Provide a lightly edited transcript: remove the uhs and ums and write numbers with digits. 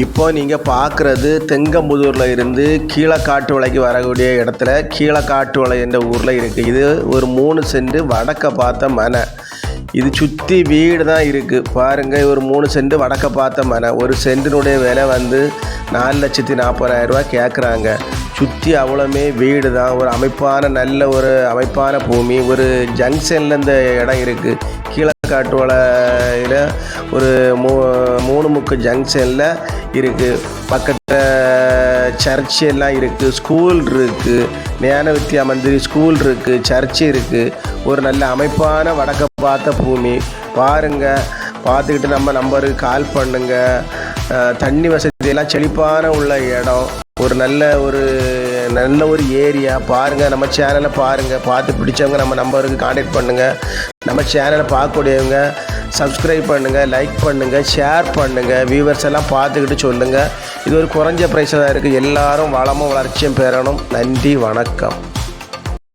இப்போ நீங்கள் பார்க்குறது தெங்கம்புதூரில் இருந்து கீழக்காட்டுவளைக்கு வரக்கூடிய இடத்துல கீழக்காட்டுவளை என்ற ஊரில் இருக்குது. இது ஒரு 3 சென்ட் வடக்க பார்த்த மனை. இது சுற்றி வீடு தான் இருக்குது. பாருங்கள், ஒரு 3 சென்ட் வடக்க பார்த்த மனை. ஒரு சென்டினுடைய விலை வந்து 4,40,000 ரூபா கேட்குறாங்க. சுற்றி அவ்வளோமே வீடு தான். ஒரு அமைப்பான நல்ல ஒரு அமைப்பான பூமி. ஒரு ஜங்ஷனில் இந்த இடம் இருக்குது. கீழக்காட்டுவளையில் ஒரு 3 முக்கு ஜங்ஷனில் இருக்குது. பக்கத்தில் சர்ச் எல்லாம் இருக்குது, ஸ்கூல் இருக்குது, ஞான வித்யா மந்திரி ஸ்கூல் இருக்குது, சர்ச்சு இருக்குது. ஒரு நல்ல அமைப்பான வடக்க பார்த்த பூமி. பாருங்கள், பார்த்துக்கிட்டு நம்ம நம்பருக்கு கால் பண்ணுங்கள். தண்ணி வசதியெல்லாம் செழிப்பான உள்ள இடம். ஒரு நல்ல ஒரு ஏரியா. பாருங்கள், நம்ம சேனலை பாருங்கள். பார்த்து பிடிச்சவங்க நம்ம நம்பருக்கு கான்டாக்ட் பண்ணுங்கள். நம்ம சேனலை பார்க்கக்கூடியவங்க சப்ஸ்கிரைப் பண்ணுங்கள், லைக் பண்ணுங்கள், ஷேர் பண்ணுங்கள். வியூவர்ஸ் எல்லாம் பார்த்துக்கிட்டு சொல்லுங்கள். இது ஒரு குறைஞ்ச ப்ரைஸாக தான் இருக்குது. எல்லோரும் வளமும் வளர்ச்சியும் பெறணும். நன்றி, வணக்கம்.